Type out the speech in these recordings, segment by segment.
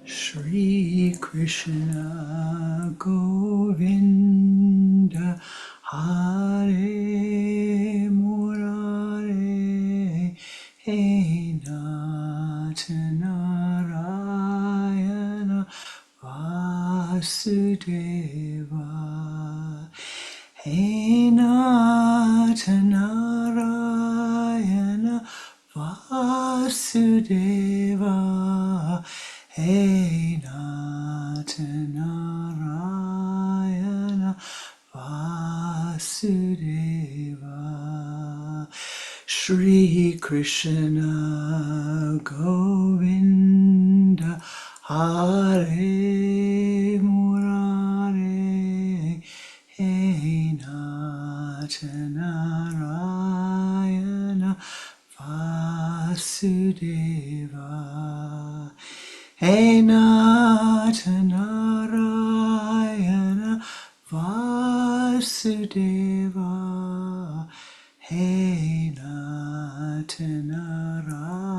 Shri Krishna Govinda Hare Murare He Nath Narayana Vasudeva He Nath Narayana Vasudeva He Nath Narayana Vasudeva Shri Krishna Govinda Hare Murare He Nath Narayana Vasudeva He Nath Narayana Vasudeva He Nath Narayana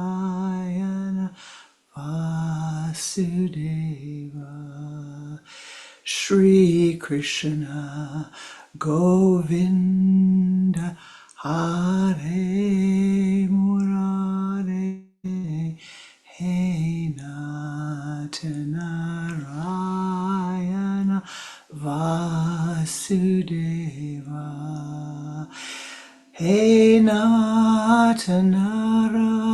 Vasudeva Shri Krishna Govinda Hare Murare He Nath Narayana Vasudeva He Nath Narayana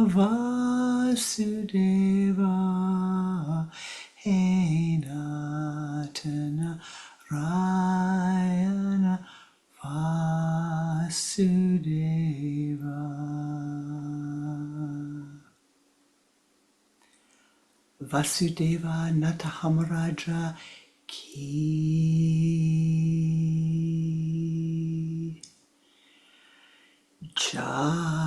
Vasudeva He Nath Narayana Vasudeva Vasudeva Natahamaraja Ki Jai.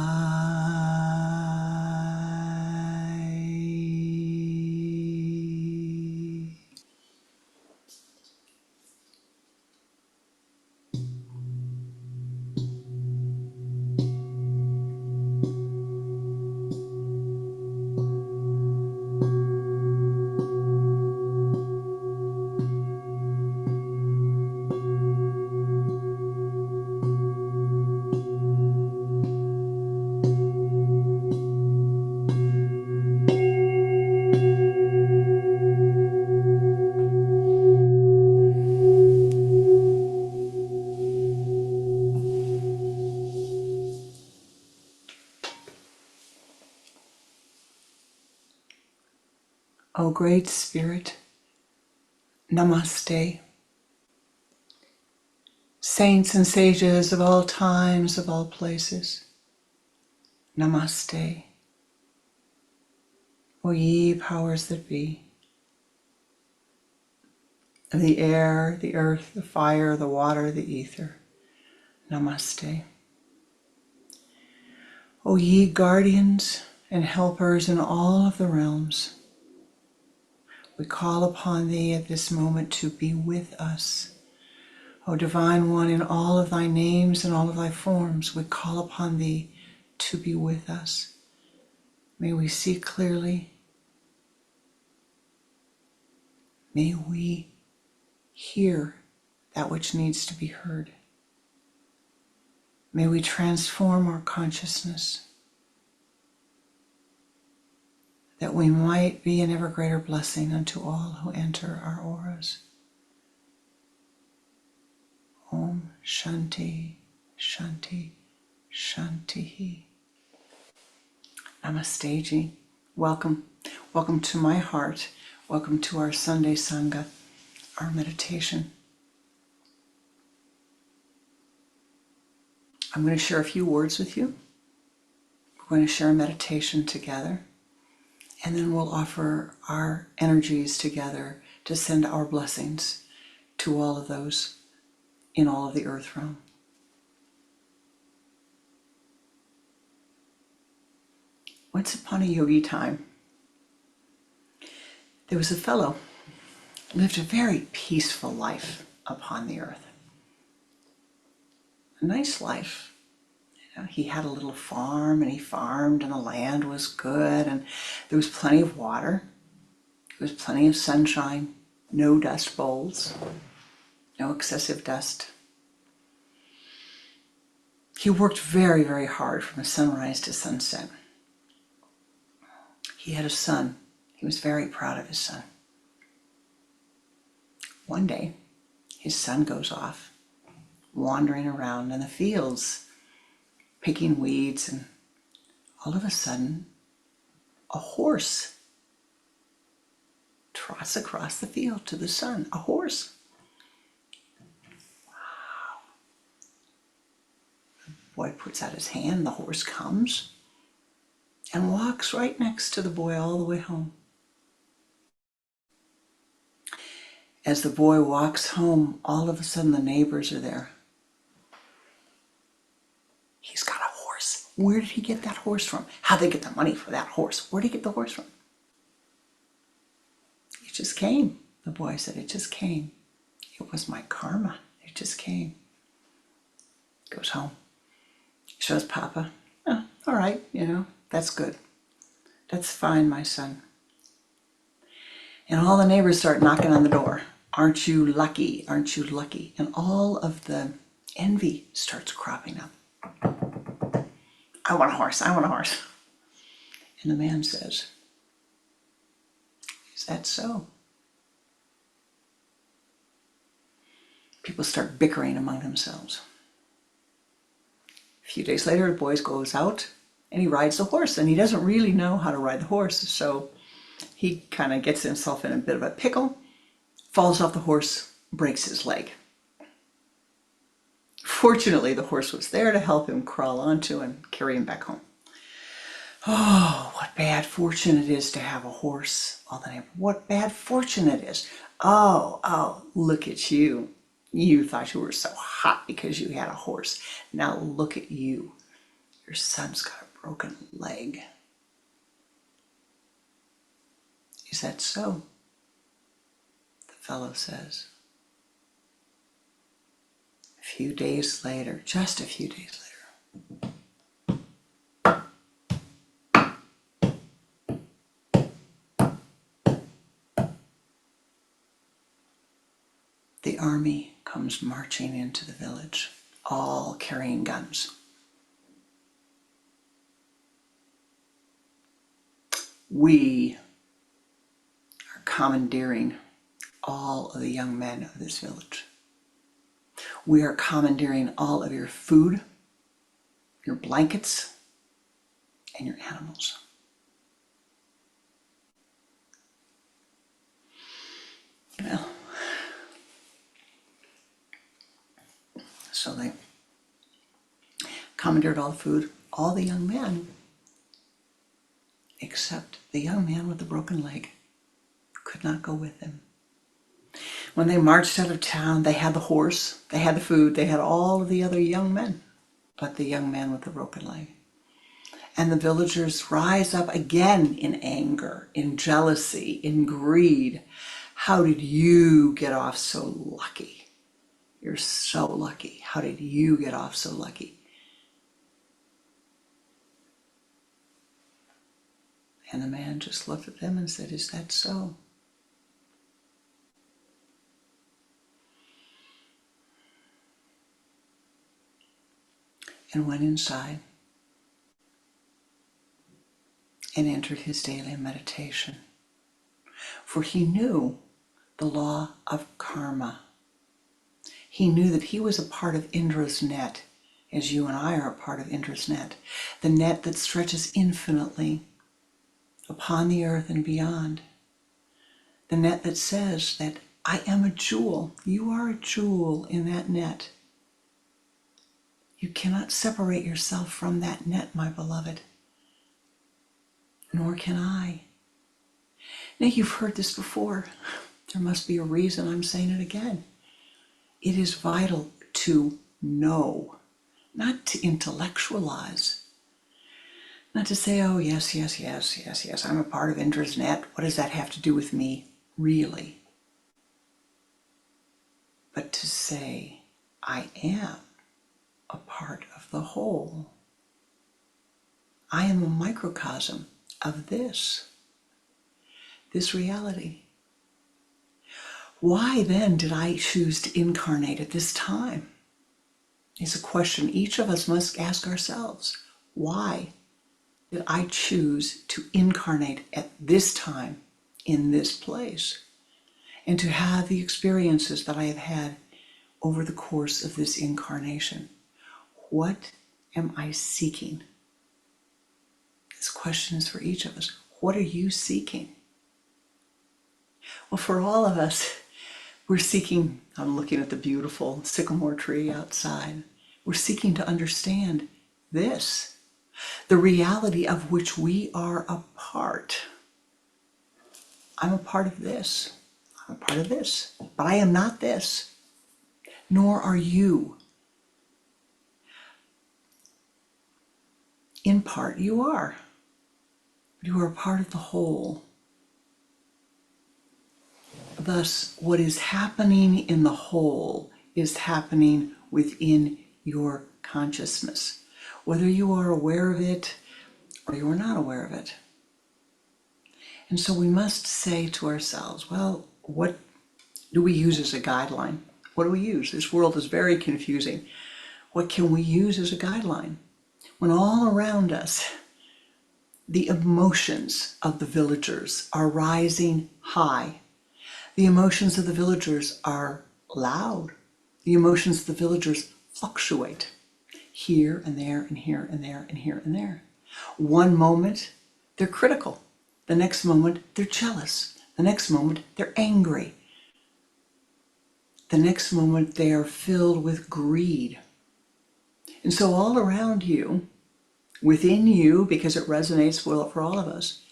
O Great Spirit, Namaste. Saints and sages of all times, of all places, Namaste. O ye powers that be, of the air, the earth, the fire, the water, the ether, Namaste. O ye guardians and helpers in all of the realms, we call upon thee at this moment to be with us. O Divine One, in all of thy names and all of thy forms, we call upon thee to be with us. May we see clearly. May we hear that which needs to be heard. May we transform our consciousness, that we might be an ever greater blessing unto all who enter our auras. Om Shanti Shanti, Shanti. Namaste ji. Welcome. Welcome to my heart. Welcome to our Sunday Sangha, our meditation. I'm going to share a few words with you. We're going to share a meditation together, and then we'll offer our energies together to send our blessings to all of those in all of the earth realm. Once upon a yogi time, there was a fellow who lived a very peaceful life upon the earth. A nice life. You know, he had a little farm and he farmed and the land was good and there was plenty of water. There was plenty of sunshine, no dust bowls, no excessive dust. He worked very, very hard from sunrise to sunset. He had a son. He was very proud of his son. One day, his son goes off, wandering around in the fields, picking weeds, and all of a sudden, a horse trots across the field to the son. A horse. Wow. The boy puts out his hand, the horse comes and walks right next to the boy all the way home. As the boy walks home, all of a sudden the neighbors are there. He's got a horse. Where did he get that horse from? How'd they get the money for that horse? Where did he get the horse from? It just came, the boy said. It just came. It was my karma. It just came. Goes home. Shows Papa. Oh, all right, that's good. That's fine, my son. And all the neighbors start knocking on the door. Aren't you lucky? Aren't you lucky? And all of the envy starts cropping up. I want a horse. I want a horse. And the man says, is that so? People start bickering among themselves. A few days later, the boy goes out and he rides the horse, and he doesn't really know how to ride the horse, so he kind of gets himself in a bit of a pickle, falls off the horse, breaks his leg. Fortunately, the horse was there to help him crawl onto and carry him back home. Oh, what bad fortune it is to have a horse. All the neighbors, what bad fortune it is. Oh, look at you. You thought you were so hot because you had a horse. Now look at you. Your son's got a broken leg. Is that so? The fellow says. A few days later, just a few days later, the army comes marching into the village, all carrying guns. We are commandeering all of the young men of this village. We are commandeering all of your food, your blankets, and your animals. Well, so they commandeered all the food, all the young men, except the young man with the broken leg could not go with them. When they marched out of town, they had the horse, they had the food, they had all of the other young men, but the young man with the broken leg. And the villagers rise up again in anger, in jealousy, in greed. How did you get off so lucky? You're so lucky. How did you get off so lucky? And the man just looked at them and said, is that so? And went inside and entered his daily meditation. For he knew the law of karma. He knew that he was a part of Indra's net as you and I are a part of Indra's net, the net that stretches infinitely upon the earth and beyond, the net that says that I am a jewel, you are a jewel in that net. You cannot separate yourself from that net, my beloved, nor can I. Now, you've heard this before. There must be a reason I'm saying it again. It is vital to know, not to intellectualize, not to say, oh, yes, yes, yes, yes, yes, I'm a part of Indra's net. What does that have to do with me, really? But to say, I am a part of the whole. I am a microcosm of this reality. Why then did I choose to incarnate at this time? Is a question each of us must ask ourselves. Why did I choose to incarnate at this time, in this place, and to have the experiences that I have had over the course of this incarnation? What am I seeking? This question is for each of us. What are you seeking? Well, for all of us, we're seeking, I'm looking at the beautiful sycamore tree outside. We're seeking to understand this, the reality of which we are a part. I'm a part of this. I'm a part of this. But I am not this. Nor are you. In part, you are. You are a part of the whole. Thus, what is happening in the whole is happening within your consciousness, whether you are aware of it or you are not aware of it. And so we must say to ourselves, well, what do we use as a guideline? What do we use? This world is very confusing. What can we use as a guideline? When all around us, the emotions of the villagers are rising high. The emotions of the villagers are loud. The emotions of the villagers fluctuate here and there and here and there and here and there. One moment, they're critical. The next moment, they're jealous. The next moment, they're angry. The next moment, they are filled with greed. And so all around you, within you, because it resonates well for all of us,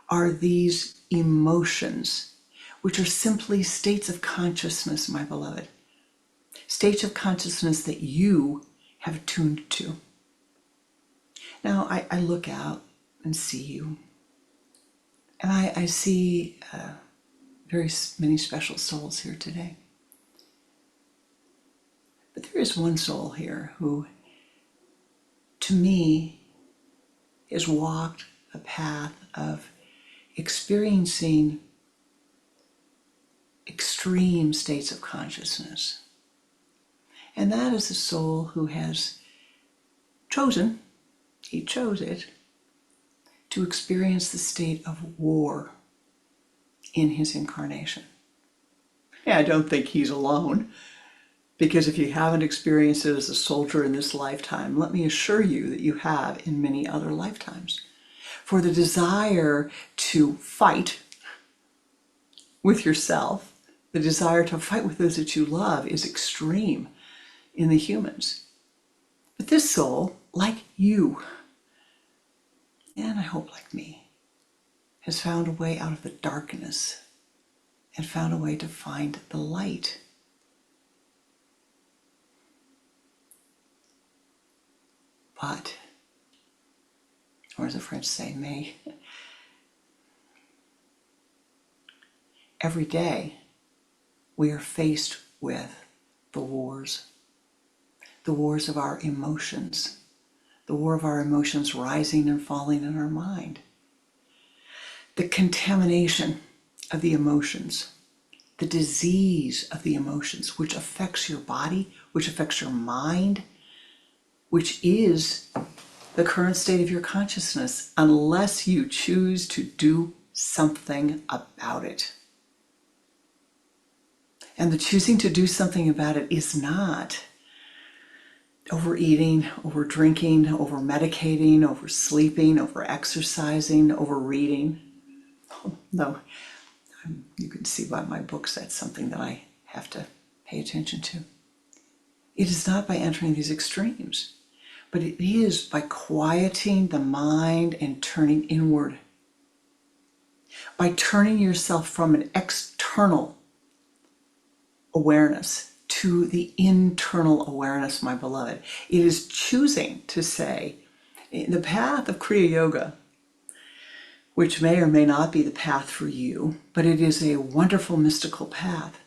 are these emotions, which are simply states of consciousness, my beloved. States of consciousness that you have tuned to. Now, I look out and see you, and I see very many special souls here today. But there is one soul here who, to me, has walked a path of experiencing extreme states of consciousness. And that is the soul who has chosen, he chose it, to experience the state of war in his incarnation. Yeah, I don't think he's alone, because if you haven't experienced it as a soldier in this lifetime, let me assure you that you have in many other lifetimes. For the desire to fight with yourself, the desire to fight with those that you love is extreme in the humans. But this soul, like you, and I hope like me, has found a way out of the darkness and found a way to find the light. But, or as the French say, mais, every day we are faced with the wars of our emotions, the war of our emotions rising and falling in our mind, the contamination of the emotions, the disease of the emotions, which affects your body, which affects your mind, which is the current state of your consciousness, unless you choose to do something about it. And the choosing to do something about it is not, overeating, over drinking, over medicating, over sleeping, over exercising, over reading. No, you can see by my books that's something that I have to pay attention to. It is not by entering these extremes, but it is by quieting the mind and turning inward. By turning yourself from an external awareness to the internal awareness, my beloved. It is choosing to say, the path of Kriya Yoga, which may or may not be the path for you, but it is a wonderful mystical path.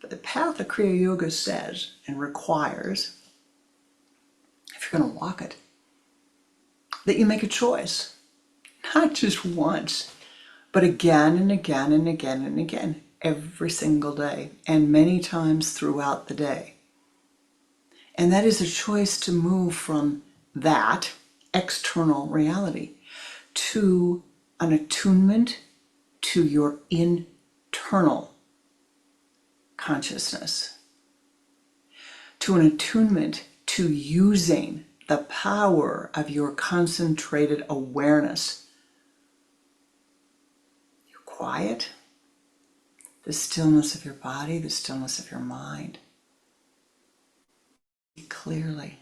But the path of Kriya Yoga says and requires, if you're going to walk it, that you make a choice, not just once, but again and again and again and again, every single day, and many times throughout the day. And that is a choice to move from that external reality to an attunement to your internal consciousness, to an attunement to using the power of your concentrated awareness. Your quiet, the stillness of your body, the stillness of your mind, clearly,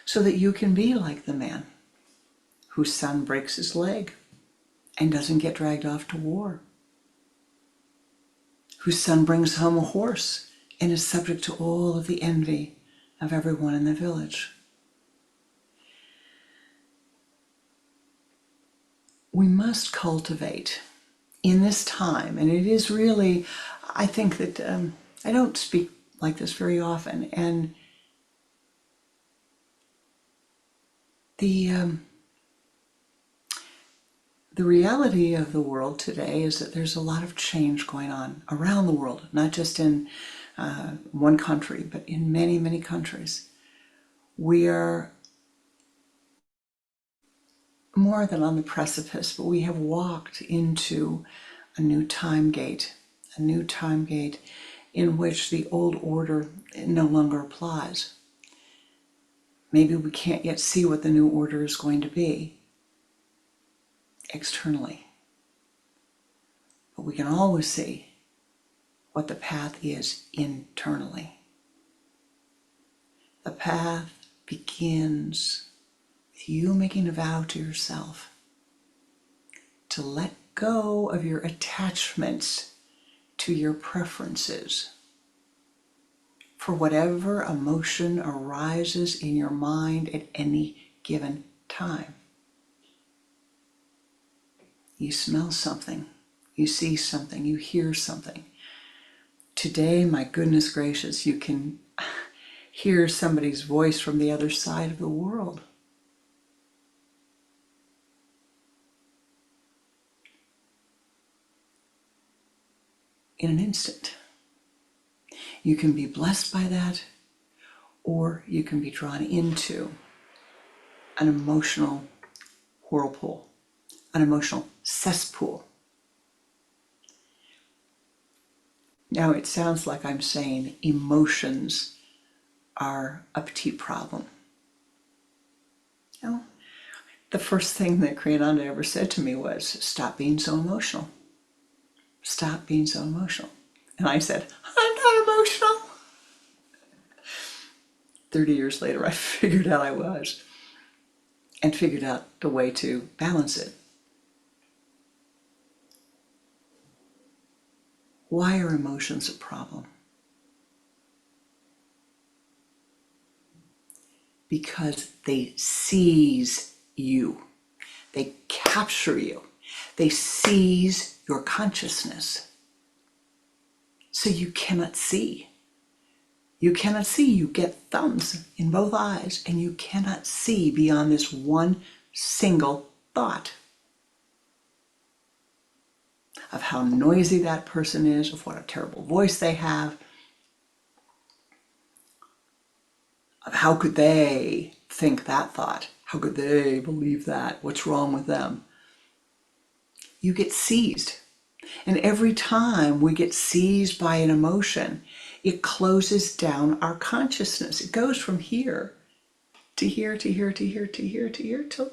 so that you can be like the man whose son breaks his leg and doesn't get dragged off to war, whose son brings home a horse and is subject to all of the envy of everyone in the village. We must cultivate in this time, and it is really, I think that I don't speak like this very often, and the reality of the world today is that there's a lot of change going on around the world, not just in one country, but in many, many countries. We are more than on the precipice, but we have walked into a new time gate in which the old order no longer applies. Maybe we can't yet see what the new order is going to be externally, but we can always see what the path is internally. The path begins with you making a vow to yourself to let go of your attachments to your preferences for whatever emotion arises in your mind at any given time. You smell something, you see something, you hear something. Today, my goodness gracious, you can hear somebody's voice from the other side of the world. In an instant. You can be blessed by that, or you can be drawn into an emotional whirlpool, an emotional cesspool. Now, it sounds like I'm saying emotions are a petite problem. No, the first thing that Pranananda ever said to me was, stop being so emotional. Stop being so emotional. And I said, I'm not emotional. 30 years later, I figured out I was, and figured out the way to balance it. Why are emotions a problem? Because they seize you. They capture you. They seize your consciousness. So you cannot see. You cannot see. You get thumbs in both eyes, and you cannot see beyond this one single thought of how noisy that person is, of what a terrible voice they have, of how could they think that thought? How could they believe that? What's wrong with them? You get seized. And every time we get seized by an emotion, It closes down our consciousness. It goes from here to here to here to here to here to here till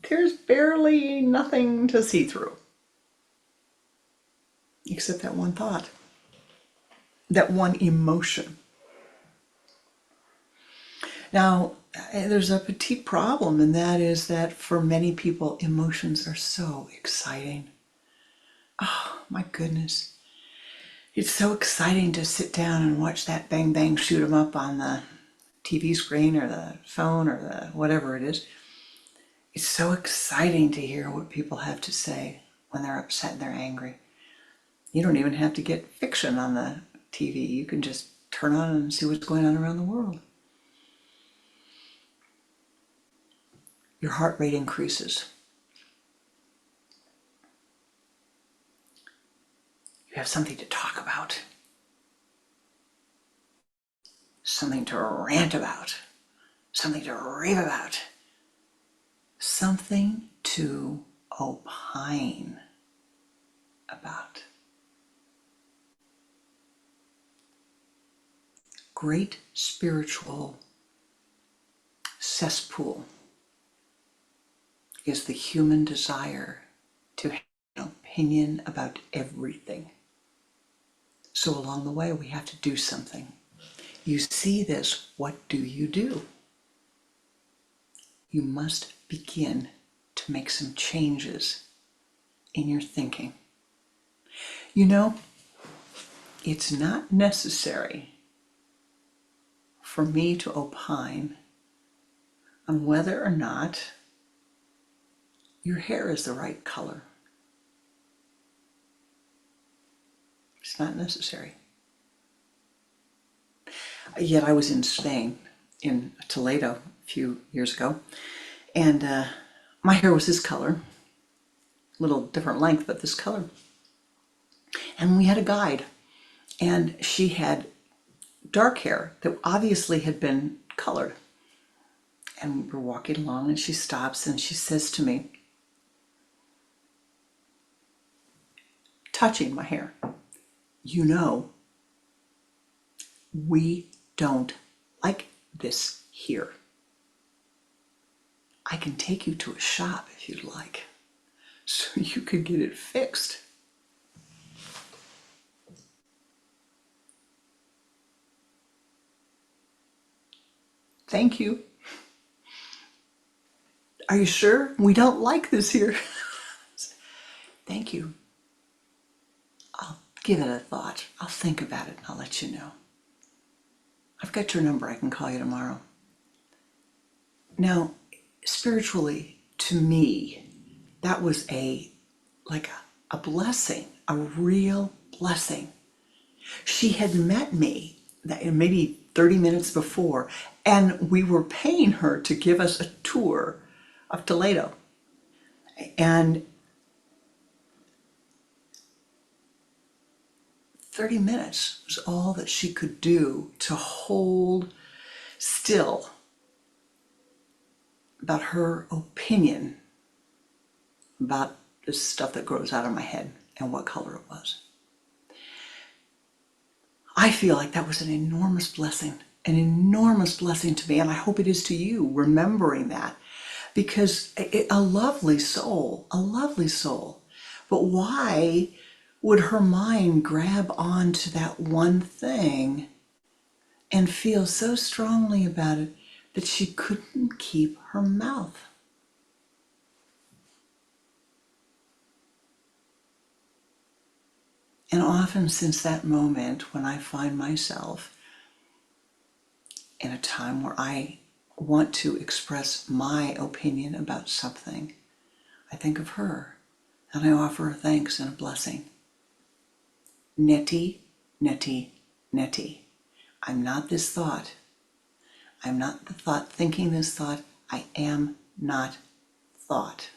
there's barely nothing to see through. Except that one thought, that one emotion. Now, there's a petite problem, and that is that for many people, emotions are so exciting. Oh, my goodness. It's so exciting to sit down and watch that bang bang shoot 'em up on the TV screen or the phone or the whatever it is. It's so exciting to hear what people have to say when they're upset and they're angry. You don't even have to get fiction on the TV. You can just turn on and see what's going on around the world. Your heart rate increases. You have something to talk about, something to rant about, something to rave about, something to opine about. Great spiritual cesspool is the human desire to have an opinion about everything. So along the way, we have to do something. You see this, what do? You must begin to make some changes in your thinking. You know, it's not necessary for me to opine on whether or not your hair is the right color. It's not necessary. Yet I was in Spain, in Toledo, a few years ago, and my hair was this color, a little different length, but this color. And we had a guide, and she had dark hair that obviously had been colored. And we're walking along, and she stops and she says to me, touching my hair, you know, we don't like this here. I can take you to a shop if you'd like, so you could get it fixed. Thank you. Are you sure? We don't like this here. Thank you. I'll give it a thought. I'll think about it and I'll let you know. I've got your number. I can call you tomorrow. Now, spiritually, to me, that was a blessing, a real blessing. She had met me maybe 30 minutes before, and we were paying her to give us a tour of Toledo. And 30 minutes was all that she could do to hold still about her opinion about this stuff that grows out of my head and what color it was. I feel like that was an enormous blessing to me, and I hope it is to you, remembering that, because a lovely soul. But why would her mind grab onto that one thing and feel so strongly about it that she couldn't keep her mouth? And often since that moment, when I find myself in a time where I want to express my opinion about something, I think of her and I offer her thanks and a blessing. Neti, neti, neti. I'm not this thought. I'm not the thought thinking this thought. I am not thought.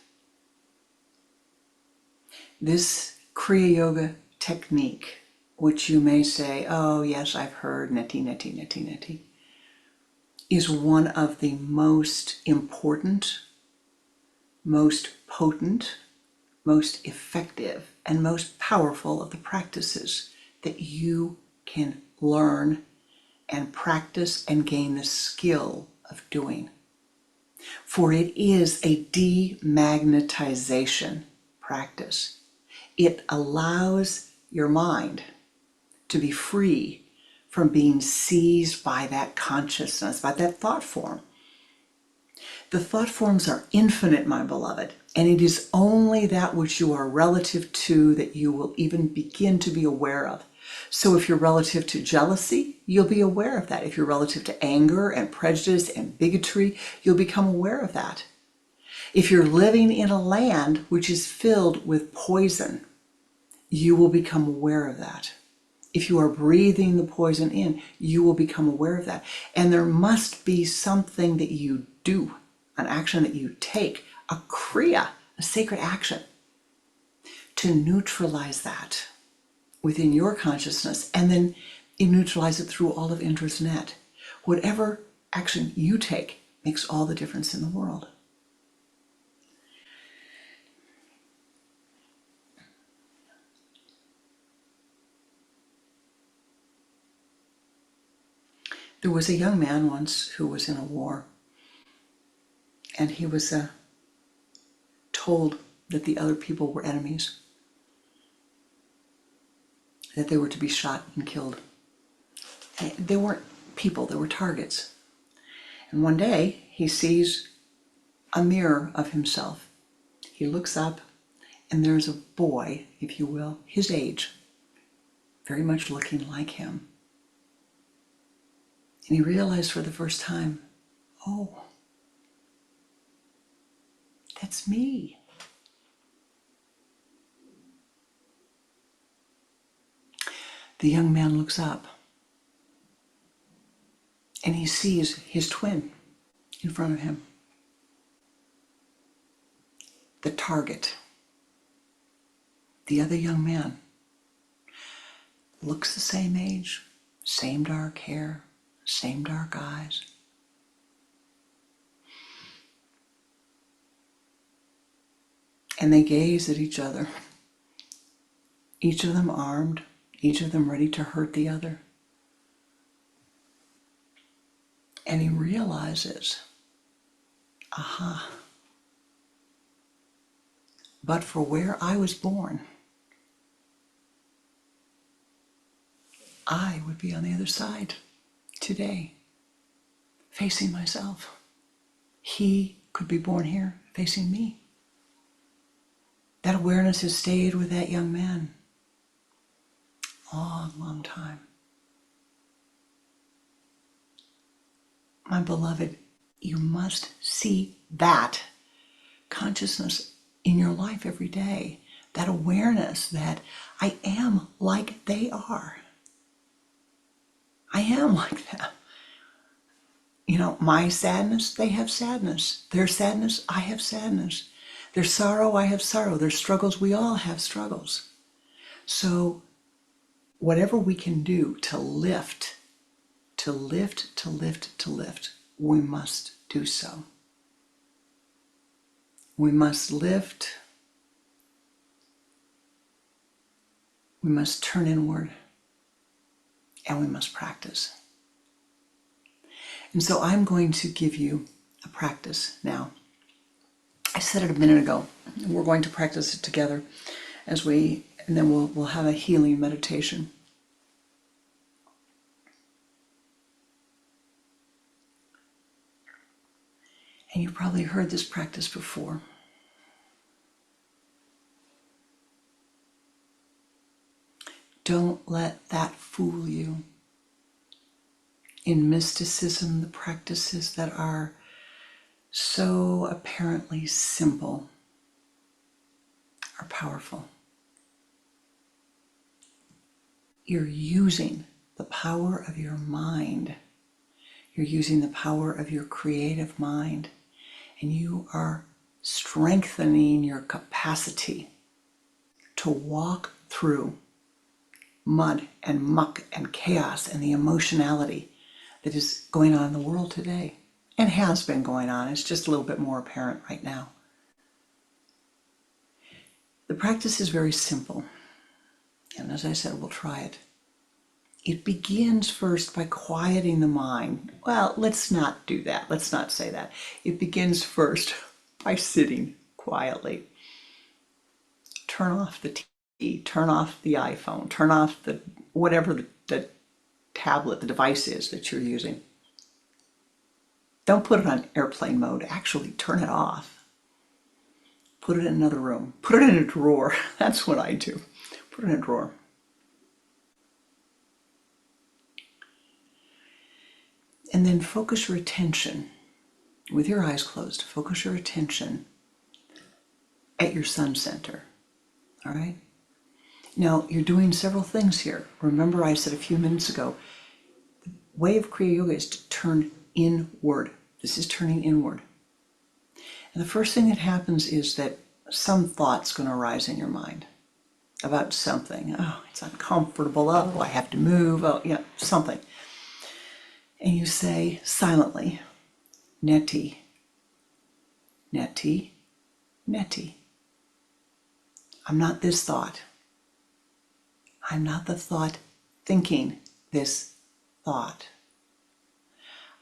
This Kriya Yoga technique, which you may say, oh yes, I've heard, neti, neti, neti, neti, is one of the most important, most potent, most effective, and most powerful of the practices that you can learn, and practice and gain the skill of doing. For it is a demagnetization practice. It allows your mind to be free from being seized by that consciousness, by that thought form. The thought forms are infinite, my beloved, and it is only that which you are relative to that you will even begin to be aware of. So if you're relative to jealousy, you'll be aware of that. If you're relative to anger and prejudice and bigotry, you'll become aware of that. If you're living in a land which is filled with poison, you will become aware of that. If you are breathing the poison in, you will become aware of that. And there must be something that you do, an action that you take, a Kriya, a sacred action, to neutralize that within your consciousness, and then you neutralize it through all of Indra's net. Whatever action you take makes all the difference in the world. There was a young man once who was in a war, and he was told that the other people were enemies, that they were to be shot and killed. And they weren't people, they were targets. And one day he sees a mirror of himself. He looks up, and there's a boy, if you will, his age, very much looking like him. And he realized for the first time, oh, that's me. The young man looks up, and he sees his twin in front of him. The target. The other young man looks the same age, same dark hair, same dark eyes. And they gaze at each other, each of them armed, each of them ready to hurt the other. And he realizes, aha, but for where I was born, I would be on the other side today, facing myself. He could be born here, facing me. That awareness has stayed with that young man a long, long time. My beloved, you must see that consciousness in your life every day, that awareness that I am like they are. I am like them. You know, my sadness, they have sadness. Their sadness, I have sadness. Their sorrow, I have sorrow. Their struggles, we all have struggles. So whatever we can do to lift, we must do so. We must lift. We must turn inward. And we must practice. And so I'm going to give you a practice now. I said it a minute ago. We're going to practice it together and then we'll have a healing meditation. And you've probably heard this practice before. Don't let that fool you. In mysticism, the practices that are so apparently simple are powerful. You're using the power of your mind. You're using the power of your creative mind. And you are strengthening your capacity to walk through mud and muck and chaos and the emotionality that is going on in the world today and has been going on. It's just a little bit more apparent right now. The practice is very simple. And as I said, we'll try it. it begins first by quieting the mind. Well, let's not do that. Let's not say that. It begins first by sitting quietly. Turn off the TV, turn off the iPhone, turn off the whatever the tablet, the device is that you're using. Don't put it on airplane mode. Actually, turn it off. Put it in another room. Put it in a drawer. That's what I do. Put it in a drawer. And then focus your attention, with your eyes closed, focus your attention at your sun center. All right? Now, you're doing several things here. Remember, I said a few minutes ago, the way of Kriya Yoga is to turn inward. This is turning inward. And the first thing that happens is that some thought's going to arise in your mind about something. Oh, it's uncomfortable. Oh, I have to move. Oh, yeah, something. And you say silently, neti, neti, neti. I'm not this thought. I'm not the thought thinking this thought.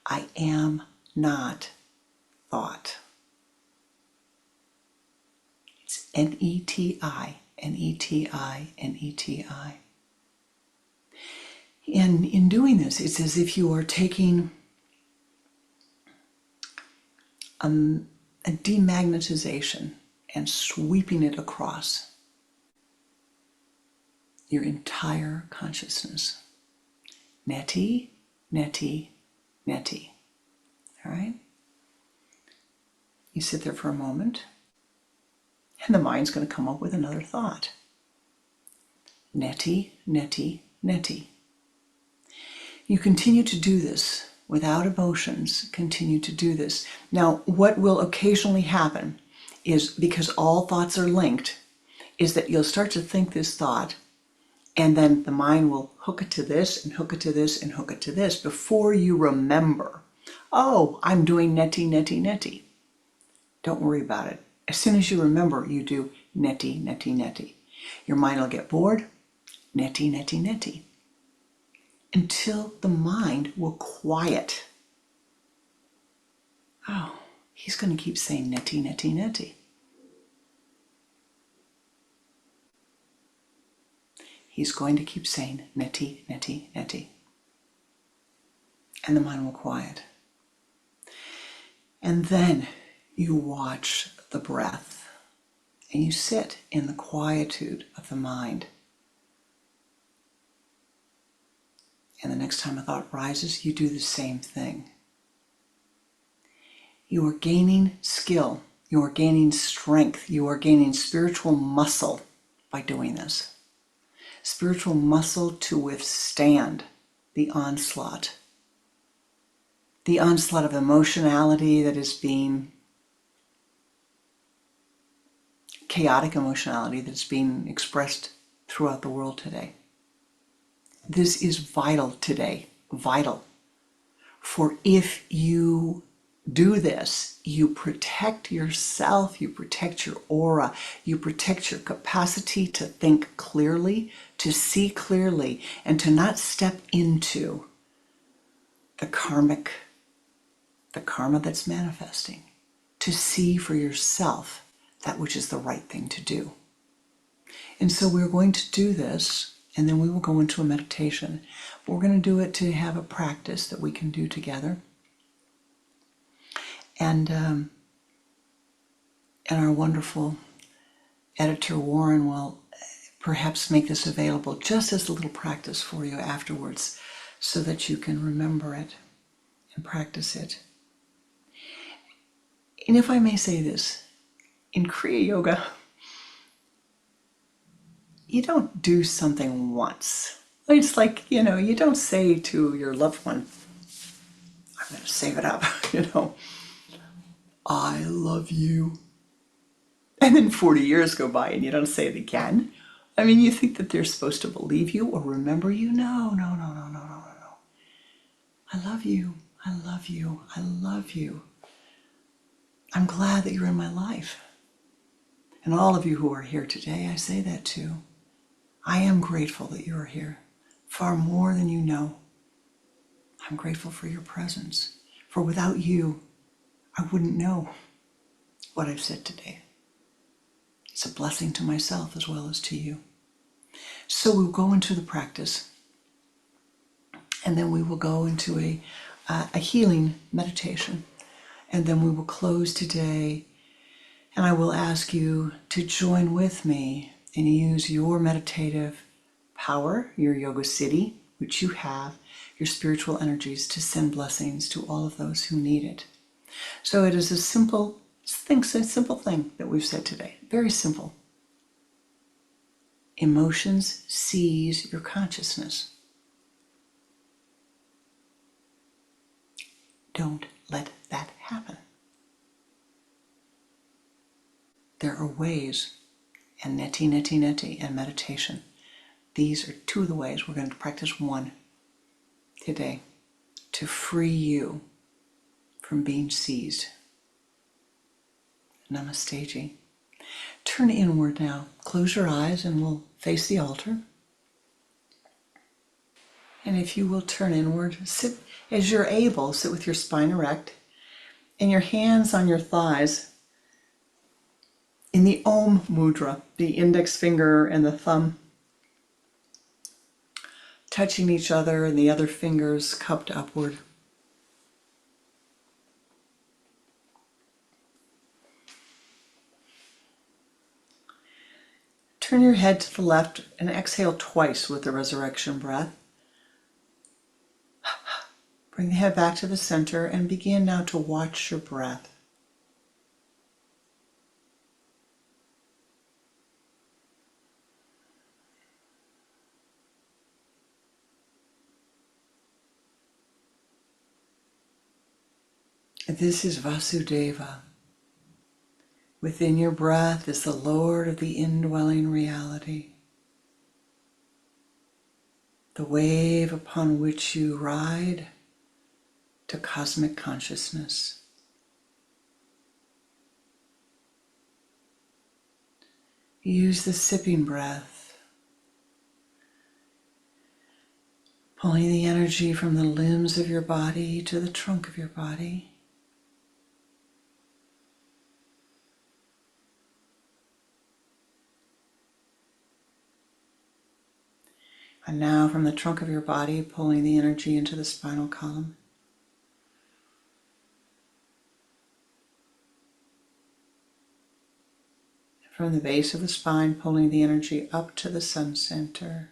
I am not thought. It's N-E-T-I, N-E-T-I, N-E-T-I. And in doing this, it's as if you are taking a demagnetization and sweeping it across your entire consciousness. Neti, neti, neti. All right? You sit there for a moment, and the mind's going to come up with another thought. Neti, neti, neti. You continue to do this without emotions, continue to do this. Now, what will occasionally happen is, because all thoughts are linked, is that you'll start to think this thought, and then the mind will hook it to this, and hook it to this, and hook it to this, before you remember, oh, I'm doing neti, neti, neti. Don't worry about it. As soon as you remember, you do neti, neti, neti. Your mind will get bored, neti, neti, neti, until the mind will quiet. Oh, he's going to keep saying neti, neti, neti. He's going to keep saying neti, neti, neti. And the mind will quiet. And then you watch the breath, and you sit in the quietude of the mind. And the next time a thought rises, you do the same thing. You are gaining skill. You are gaining strength. You are gaining spiritual muscle by doing this. Spiritual muscle to withstand the onslaught. The onslaught of emotionality that is being, chaotic emotionality that's being expressed throughout the world today. This is vital today, vital. For if you do this, you protect yourself, you protect your aura, you protect your capacity to think clearly, to see clearly, and to not step into the karma that's manifesting, to see for yourself that which is the right thing to do. And so we're going to do this, and then we will go into a meditation. But we're going to do it to have a practice that we can do together. And our wonderful editor Warren will perhaps make this available just as a little practice for you afterwards, so that you can remember it and practice it. And if I may say this, in Kriya Yoga, you don't do something once. It's like, you don't say to your loved one, I'm going to save it up, I love you. And then 40 years go by and you don't say it again. I mean, you think that they're supposed to believe you or remember you? No. I love you. I love you. I love you. I'm glad that you're in my life. And all of you who are here today, I say that too. I am grateful that you are here. far more than you know. I'm grateful for your presence, for without you, I wouldn't know what I've said today. It's a blessing to myself as well as to you. So we'll go into the practice, and then we will go into a healing meditation, and then we will close today, and I will ask you to join with me and use your meditative power, your yoga siddhi, which you have, your spiritual energies to send blessings to all of those who need it. So it is a simple thing that we've said today. Very simple. Emotions seize your consciousness. Don't let that happen. There are ways, and neti, and meditation. These are two of the ways. We're going to practice one today to free you from being seized. Namaste ji. Turn inward now. Close your eyes and we'll face the altar. And if you will turn inward, sit as you're able, sit with your spine erect and your hands on your thighs in the Om Mudra, the index finger and the thumb touching each other and the other fingers cupped upward. Turn your head to the left and exhale twice with the resurrection breath. Bring the head back to the center and begin now to watch your breath. This is Vasudeva. Within your breath is the Lord of the indwelling reality, the wave upon which you ride to cosmic consciousness. Use the sipping breath, pulling the energy from the limbs of your body to the trunk of your body. And now from the trunk of your body, pulling the energy into the spinal column. From the base of the spine, pulling the energy up to the sun center.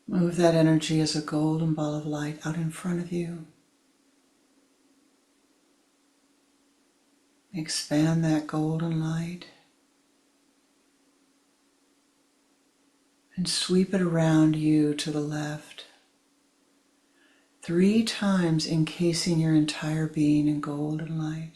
Move that energy as a golden ball of light out in front of you. Expand that golden light and sweep it around you to the left, 3 times encasing your entire being in golden light.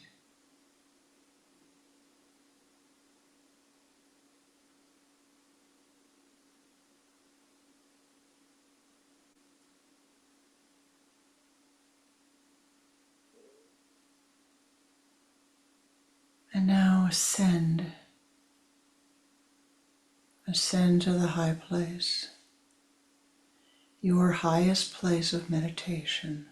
And now ascend to the high place, your highest place of meditation.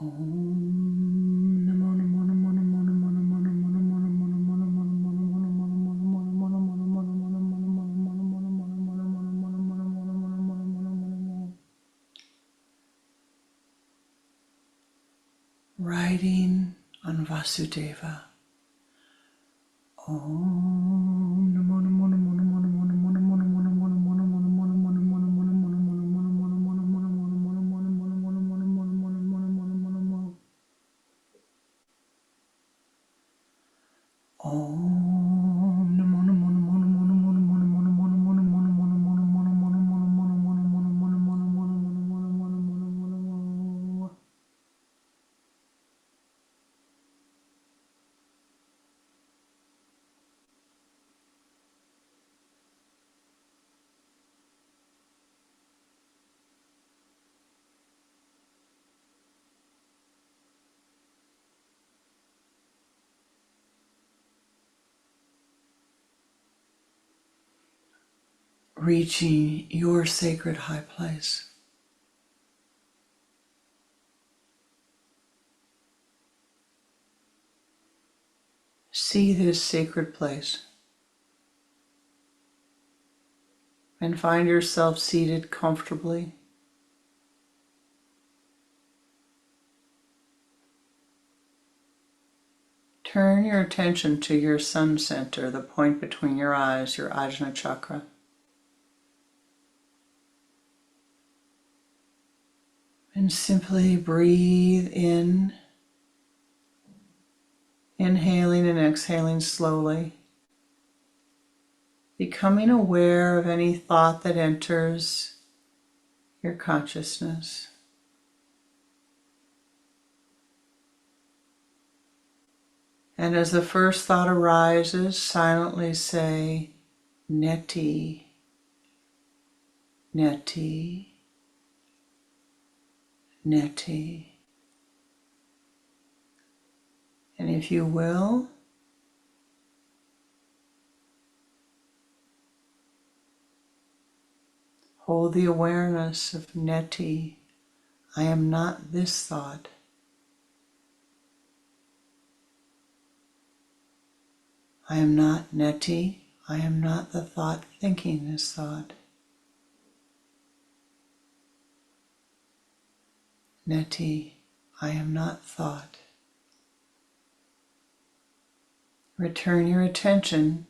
Om Namo Namo Namo Namo Namo Namo Namo Namo Namo Namo Namo. Riding on Vasudeva. Om Namo Namo Namo Namo Namo Namo Namo Namo Namo Namo Namo Namo Namo Namo Namo. Om Namo Namo Namo Namo Namo Namo Namo Namo Namo Namo Namo. reaching your sacred high place. See this sacred place and find yourself seated comfortably. Turn your attention to your sun center, the point between your eyes, your Ajna chakra. And simply breathe in, inhaling and exhaling slowly, becoming aware of any thought that enters your consciousness. And as the first thought arises, silently say, Neti, Neti, Neti. And if you will, hold the awareness of Neti. I am not this thought. I am not Neti. I am not the thought thinking this thought. Neti. I am not thought. Return your attention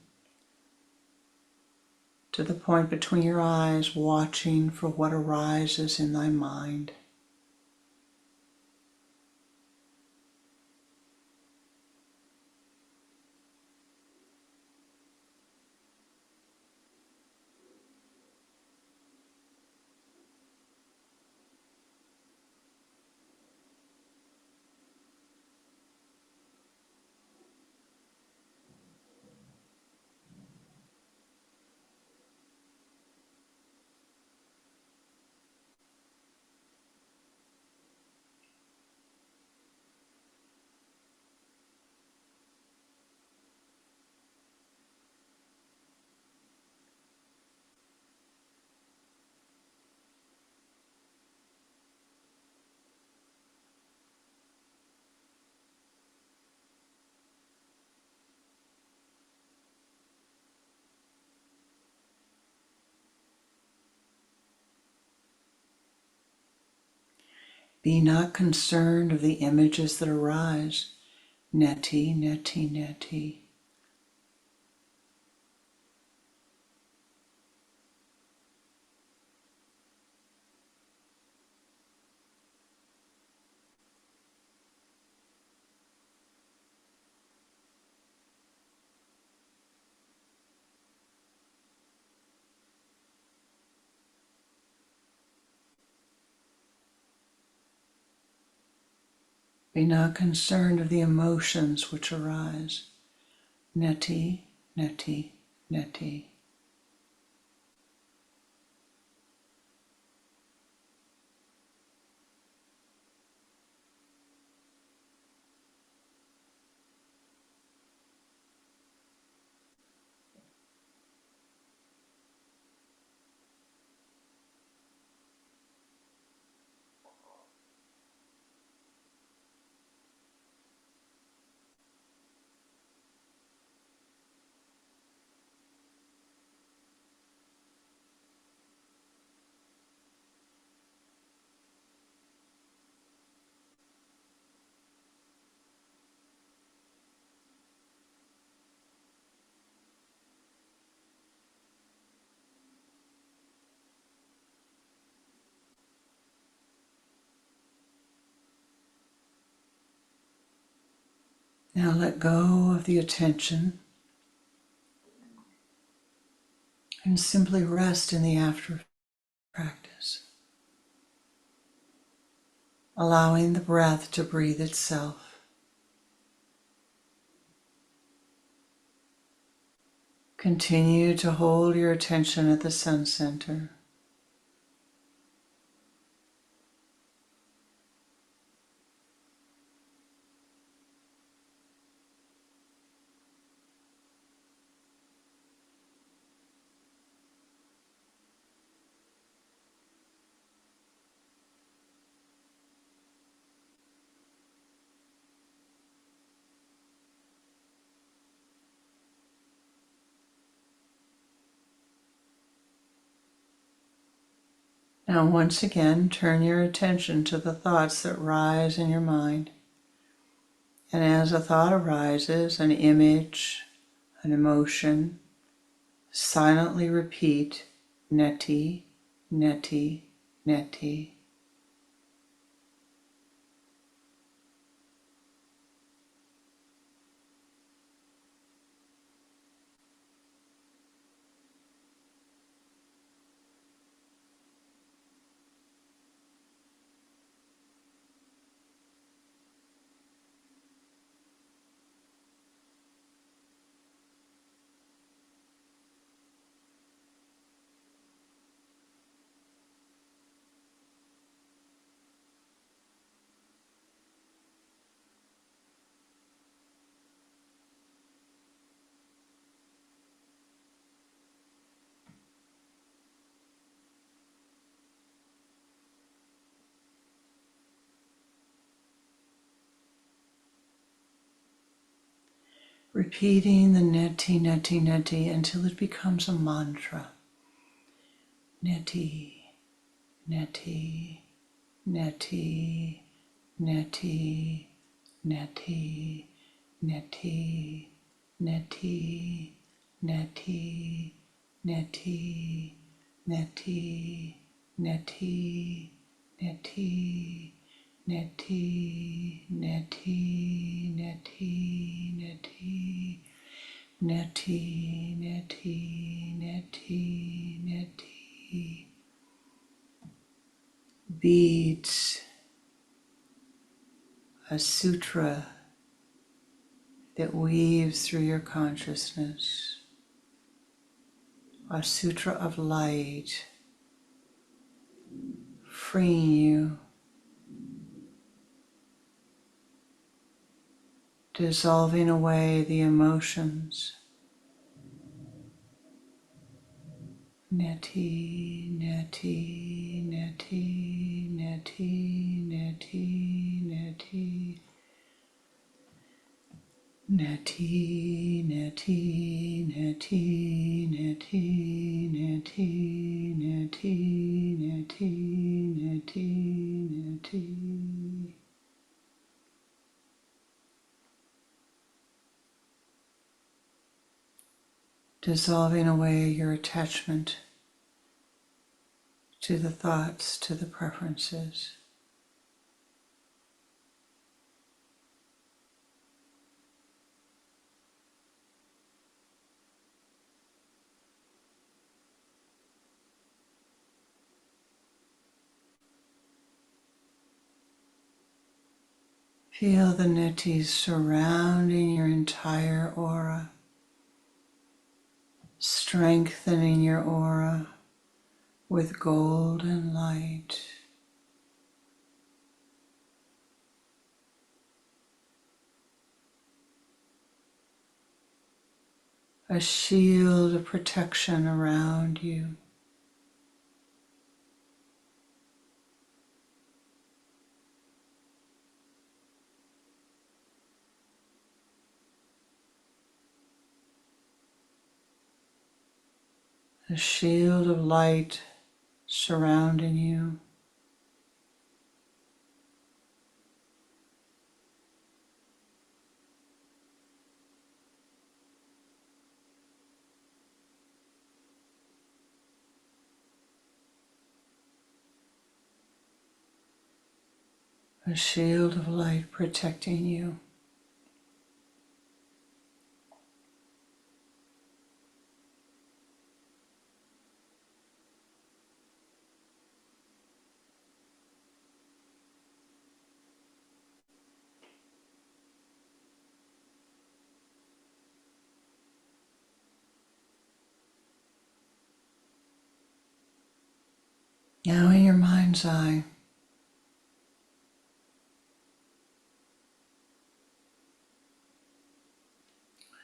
to the point between your eyes, watching for what arises in thy mind. Be not concerned of the images that arise. Neti, neti, neti. Be not concerned of the emotions which arise. Neti, neti, neti. Now let go of the attention and simply rest in the after practice, allowing the breath to breathe itself. Continue to hold your attention at the sun center. Now once again, turn your attention to the thoughts that rise in your mind. And as a thought arises, an image, an emotion, silently repeat neti, neti, neti. Repeating the neti, neti, neti until it becomes a mantra. Neti, neti, neti, neti, neti, neti, neti, neti, neti, neti, neti, neti, neti, neti, neti, neti. Neti, neti, neti, neti. Beads, a sutra that weaves through your consciousness, a sutra of light, freeing you, dissolving away the emotions. Neti, neti, neti, neti, neti, neti. Neti, neti, neti, neti, neti, neti, neti, neti, neti. Dissolving away your attachment to the thoughts, to the preferences. Feel the netis surrounding your entire aura, strengthening your aura with golden light. A shield of protection around you. A shield of light surrounding you. A shield of light protecting you. Now in your mind's eye,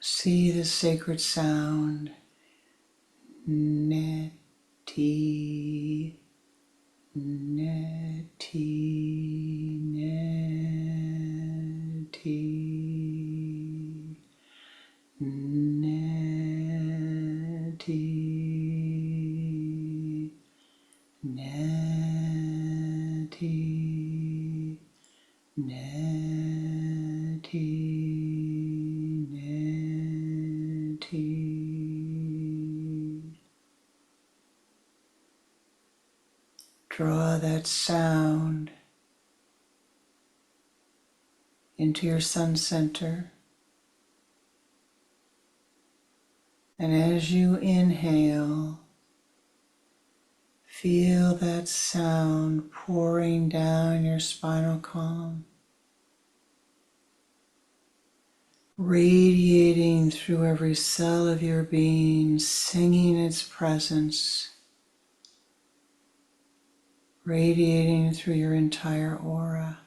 see the sacred sound, neti, neti, neti, neti, neti. Neti, neti. Draw that sound into your sun center. And as you inhale, feel that sound pouring down your spinal column, radiating through every cell of your being, singing its presence, radiating through your entire aura.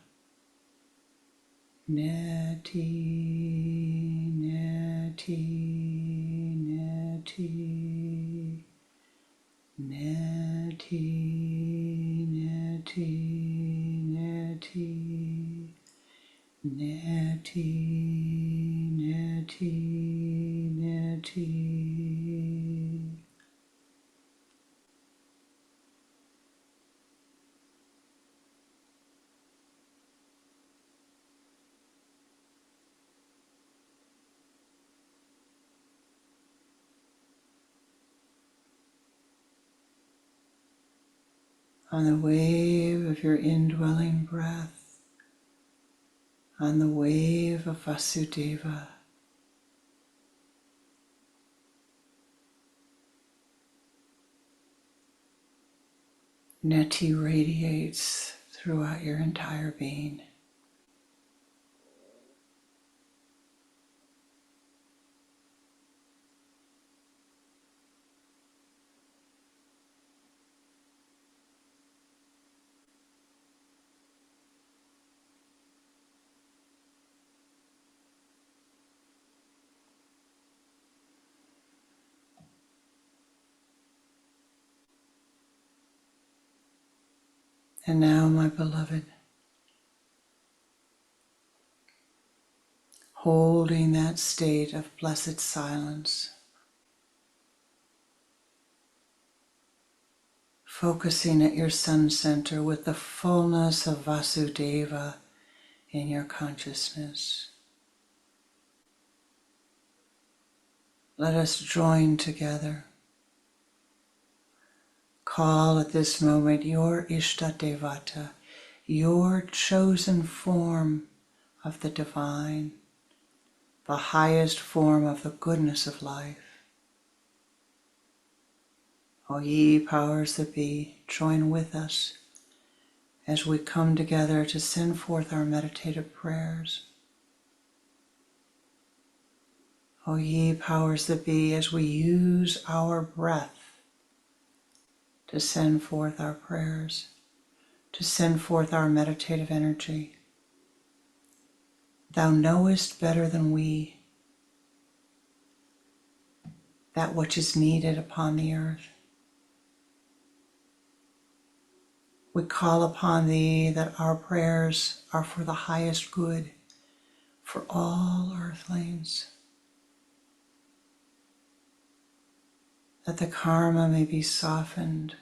Neti, neti, neti, neti, neti, neti, neti, neti, neti. On the wave of your indwelling breath, on the wave of Vasudeva, Neti radiates throughout your entire being. And now, my beloved, holding that state of blessed silence, focusing at your sun center with the fullness of Vasudeva in your consciousness. Let us join together. Call at this moment your Ishta Devata, your chosen form of the divine, the highest form of the goodness of life. O ye powers that be, join with us as we come together to send forth our meditative prayers. O ye powers that be, as we use our breath to send forth our prayers, to send forth our meditative energy. Thou knowest better than we that which is needed upon the earth. We call upon Thee that our prayers are for the highest good, for all earthlings, that the karma may be softened,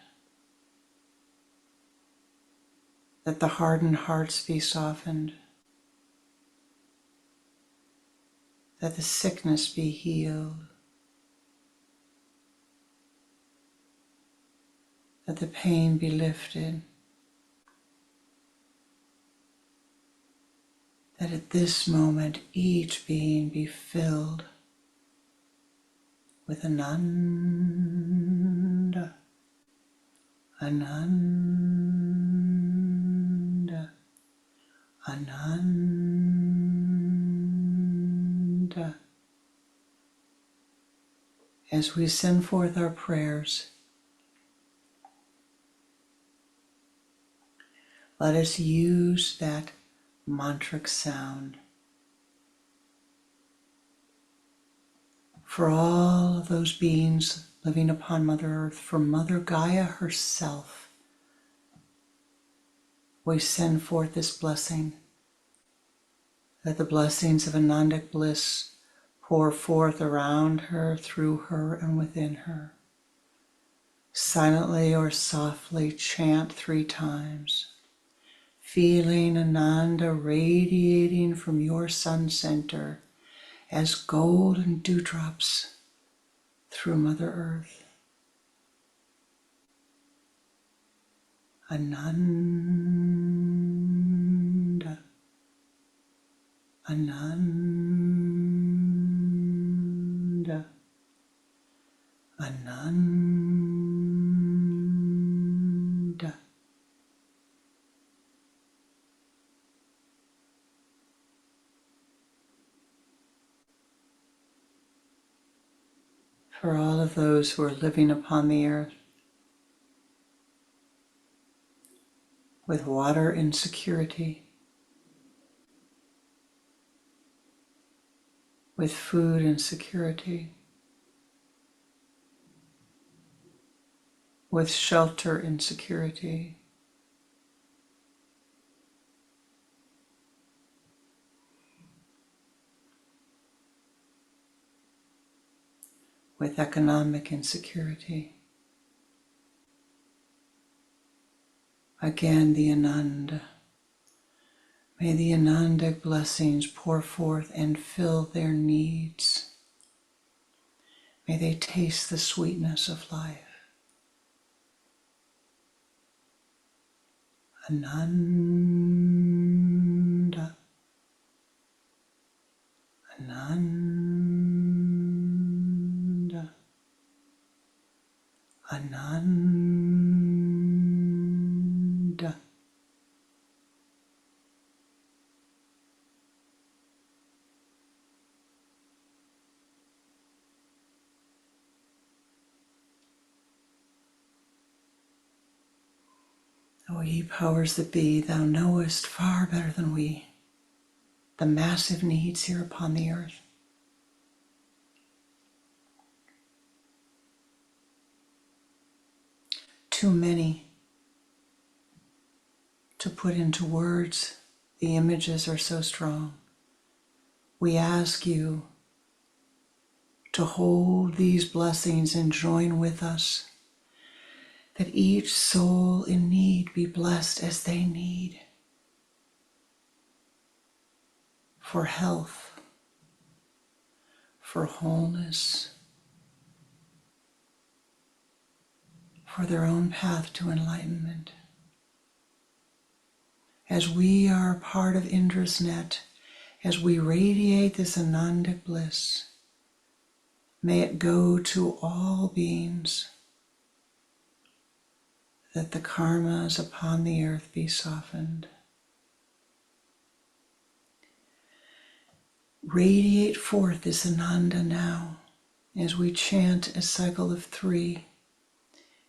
that the hardened hearts be softened, that the sickness be healed, that the pain be lifted, that at this moment each being be filled with Ananda, Ananda, Ananda. As we send forth our prayers, let us use that mantric sound for all of those beings living upon Mother Earth, for Mother Gaia herself. We send forth this blessing, that the blessings of Anandic bliss pour forth around her, through her, and within her. Silently or softly chant 3 times. feeling Ananda radiating from your sun center as golden dewdrops through Mother Earth. Ananda, Ananda, Ananda. For all of those who are living upon the earth with water insecurity, with food insecurity, with shelter insecurity, with economic insecurity. Again, the Ananda. May the Anandic blessings pour forth and fill their needs. May they taste the sweetness of life. Ananda, Ananda, Ananda. O ye powers that be, thou knowest far better than we the massive needs here upon the earth. Too many to put into words. The images are so strong. We ask you to hold these blessings and join with us, that each soul in need be blessed as they need for health, for wholeness, for their own path to enlightenment. As we are a part of Indra's net, as we radiate this Anandic bliss, may it go to all beings, that the karmas upon the earth be softened. Radiate forth this Ananda now as we chant a cycle of 3.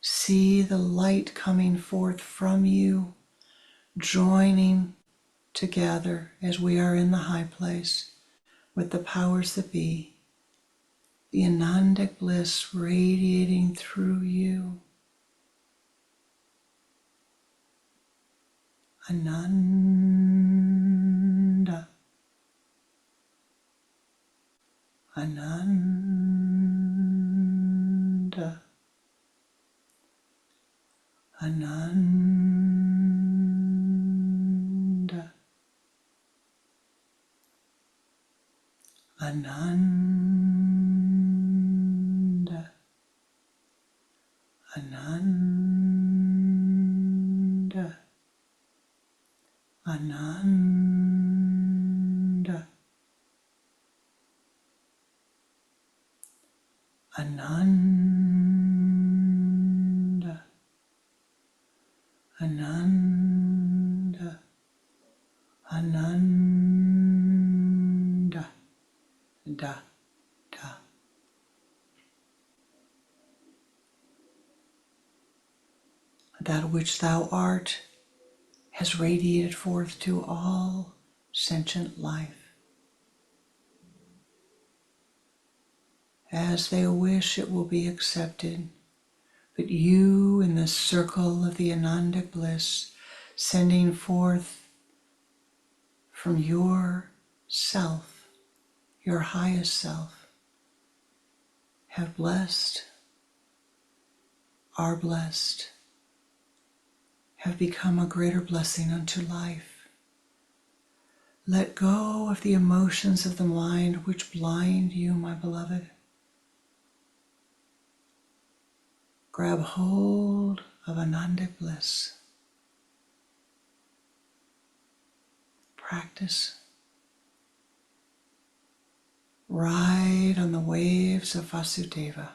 See the light coming forth from you, joining together as we are in the high place with the powers that be, the Anandic bliss radiating through you. Ananda, Ananda, Ananda, Ananda, Ananda, Ananda, Ananda, Ananda, Ananda, da, da. That which thou art has radiated forth to all sentient life. As they wish, it will be accepted. But you, in the circle of the Anandic bliss, sending forth from your self, your highest self, have blessed, are blessed, have become a greater blessing unto life. Let go of the emotions of the mind which blind you, my beloved. Grab hold of Anandic bliss. Practice. Ride on the waves of Vasudeva.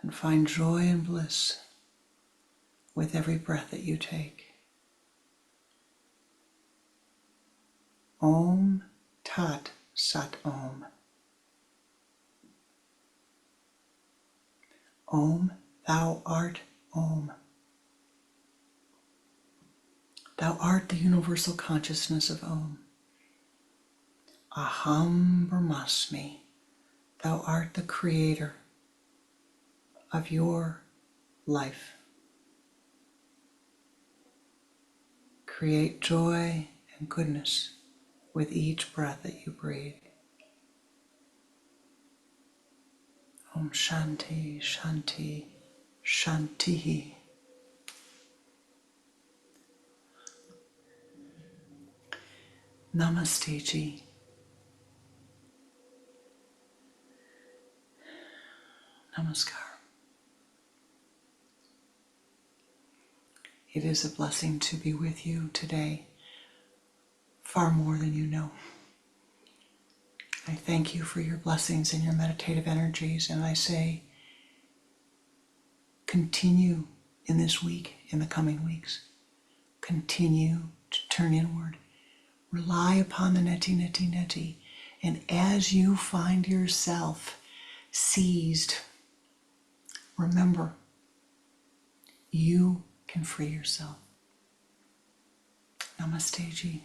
And find joy and bliss with every breath that you take. Om Tat Sat Om. Om, thou art Om. Thou art the universal consciousness of Om. Aham Brahmasmi. Thou art the creator of your life. Create joy and goodness with each breath that you breathe. Om Shanti, Shanti, Shanti. Namaste Ji. Namaskar. It is a blessing to be with you today, far more than you know. I thank you for your blessings and your meditative energies, and I say, continue in this week, in the coming weeks. Continue to turn inward. Rely upon the neti, neti, neti. And as you find yourself seized, remember, you can free yourself. Namaste Ji.